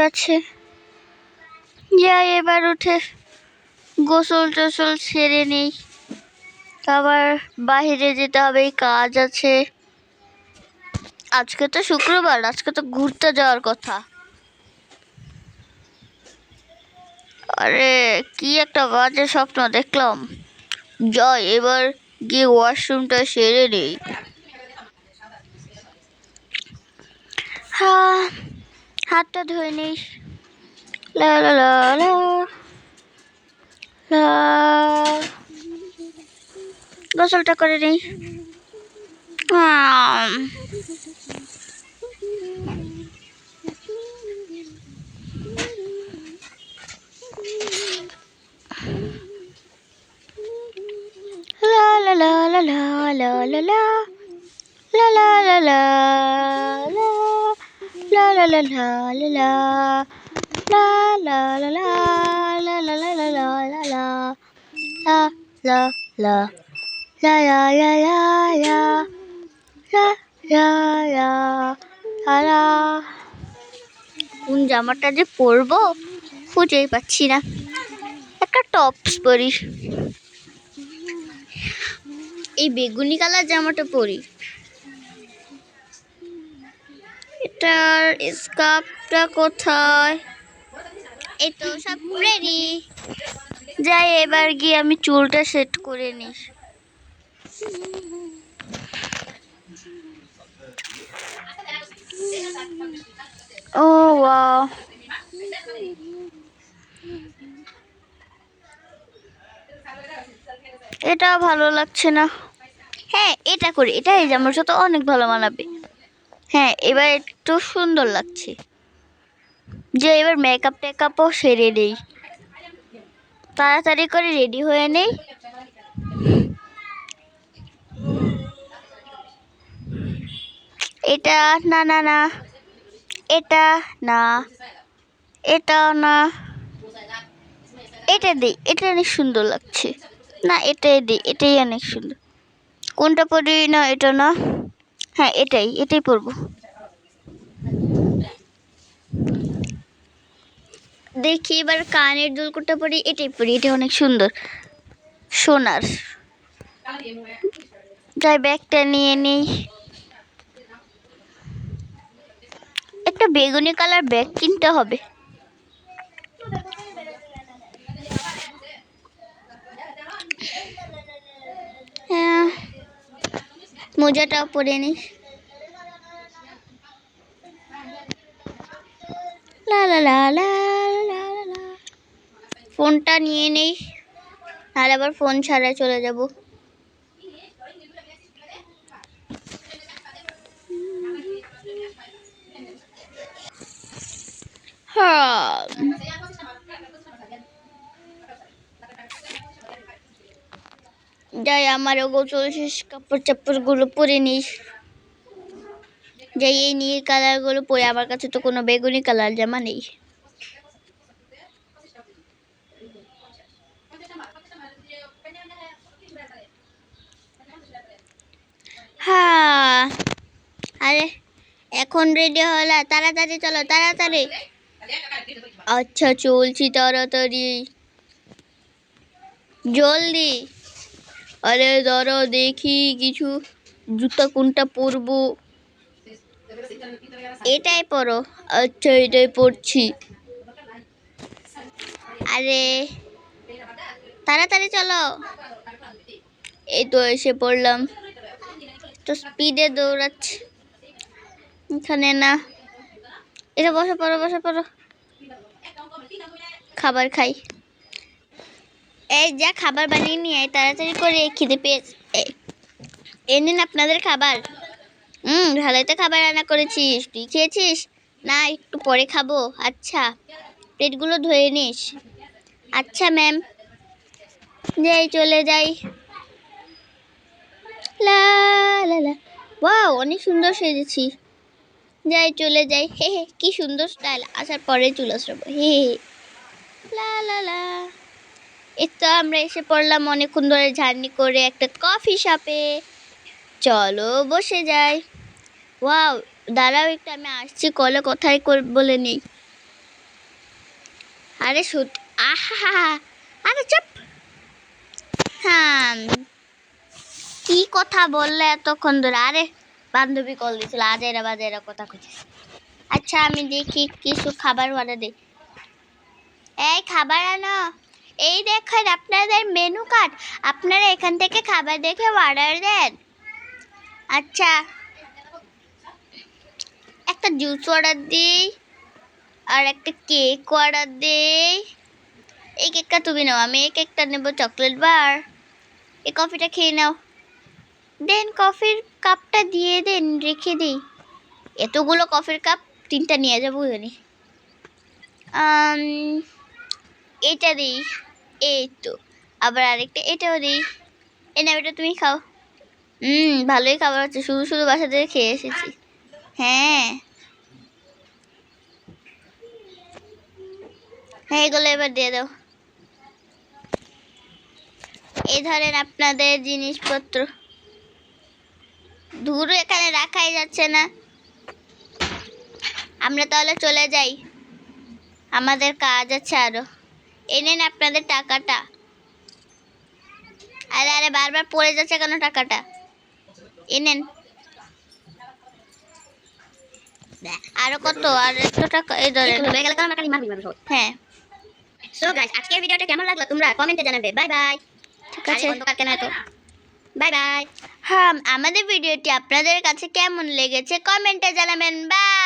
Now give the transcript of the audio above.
গেছে। যাই এবার উঠে গোসল টোসল সেরে নেই, আবার বাহিরে যেতে হবে, কাজ আছে। আজকে তো শুক্রবার, আজকে তো ঘুরতে যাওয়ার কথা। আরে কি একটা বাজে স্বপ্ন দেখলাম। যাই এবার গিয়ে ওয়াশরুমটা সেরে নেই। হাতটা ধুয়ে নেই। লা লা লা লা লা, গোসলটা করে নেই। লা লা লা লা লা লা লা লা লা লা লা লা লা লা লা লা লা লা la la la la la la la la la la la la la ya ya ya ya ya ya ya la la। কোন জামাটা যে পরবো খুঁজেই পাচ্ছি না। একটা টপস পরি, এই বেগুনি কালার জামাটা পরি। এটার স্কার্ফটা কোথায়? এই তো সব রেডি। যাই এবার গিয়ে আমি চুলটা সেট করে নিই। ও ওয়াও, এটা ভালো লাগছে না। হ্যাঁ এটা করি, এটা এই জামার সাথে অনেক ভালো মানাবে। হ্যাঁ এবার একটু সুন্দর লাগছে। যে এবার মেকআপ টেকআপও সেরে নেই, তাড়াতাড়ি করে রেডি হয়ে নেই। এটা না না না, এটা না, এটা না, এটা দিই, এটা অনেক সুন্দর লাগছে। না এটাই দিই, এটাই অনেক সুন্দর। কোনটা পরি? না এটা না, হ্যাঁ এটাই, এটাই পরবো। দেখি এবার কানের দুল কোনটা পরি? এটাই পরি, এটা অনেক সুন্দর সোনার। যাই ব্যাগটা নিয়ে নেই। একটা বেগুনি কালার ব্যাগ কিনতে হবে। হ্যাঁ মোজাটাও পরে নিস। লা লা লা লা লা লা, ফোনটা নিয়ে নেই, আর আবার ফোন ছাড়াই চলে যাব। যাই আমারও গোসল শেষ, কাপড় চাপড় গুলো পরে নিস। যাই এই নীল কালার গুলো পরে, আমার কাছে তো কোনো বেগুনি কালার জামা নেই। হ্যাঁ আরে এখন রেডি হলা, তাড়াতাড়ি চলো তাড়াতাড়ি। আচ্ছা চলছি তাড়াতাড়ি, জলদি। আরে ধরো দেখি কিছু জুতা কোনটা পরবো। এটাই পরো। আচ্ছা এটাই পরছি। আরে তাড়াতাড়ি চলো। এই তো এসে পড়লাম, তো স্পিডে দৌড়াচ্ছি। এখানে না, এটা বসে পড়ো বসে পড়ো, খাবার খাই। এই যা খাবার বানিয়ে নিয়ে আয় তাড়াতাড়ি করে, খিদে পেয়েছে। এই নিন আপনাদের খাবার। ভালোই তো খাবার রান্না করেছিস, তুই খেয়েছিস? না একটু পরে খাবো। আচ্ছা প্লেটগুলো ধুয়ে নিস। আচ্ছা ম্যাম। যাই চলে যাই। লা লা লা, ওয়াও অনেক সুন্দর সেজেছি। যাই চলে যাই। হে হে কি সুন্দর স্টাইল, আসার পরে চুল আঁচড়াবো। হে হে লা লা লা। এই তো আমরা এসে পড়লাম অনেকক্ষণ ধরে জার্নি করে একটা কফি শপে। চলো বসে যাই। ওয়াও দাঁড়াও একটু, আমি আসছি, কলে কোথায় বলে নেই। আরে আহা, আরে চুপ। হ্যাঁ, কি কথা বললে এতক্ষণ ধরে? আরে বান্ধবী কল দিয়েছিল, আজেরা বাজেরা কথা কইছিস। আচ্ছা আমি দেখি কিছু খাবার অর্ডার দিই। এই খাবার আনো। এই দেখেন আপনাদের মেনু কার্ড, আপনারা এখান থেকে খাবার দেখে অর্ডার দেন। আচ্ছা একটা জুস অর্ডার দিই আর একটা কেক অর্ডার দিই। এই কেকটা তুমি নাও, আমি এই কেকটা নেব চকলেট বার। এই কফিটা খেয়ে নাও। দেন কফির কাপটা দিয়ে দেন, রেখে দিই। এতগুলো কফির কাপ, 3টা নিয়ে যাবো জানি। এটা দিই, এই তো। আবার আরেকটা এটাও দিই। এই না, এটা তুমি খাও। ভালোই খাবার হচ্ছে, শুধু শুধু বাসা থেকে খেয়ে এসেছি। হ্যাঁ হ্যাঁ, এগুলো এবার দিয়ে দাও। এই ধরেন আপনাদের জিনিসপত্র। ধুরু, এখানে রাখাই যাচ্ছে না। আমরা তাহলে চলে যাই, আমাদের কাজ আছে আরো। এই নেন আপনাদের টাকাটা। আরে আরে, বারবার পড়ে যাচ্ছে কেন টাকাটা? এই নেন। আরো কত? আর 100 টাকা। এই ধরেন। হ্যাঁ। সো গাইস, আজকের ভিডিওটা কেমন লাগলো তোমরা কমেন্টে জানাবে। Bye bye. ঠিক আছে, অন্ধকার কেন এত? Bye bye. হ্যাঁ, আমাদের ভিডিওটি আপনাদের কাছে কেমন লেগেছে কমেন্টে জানাবেন। বাই।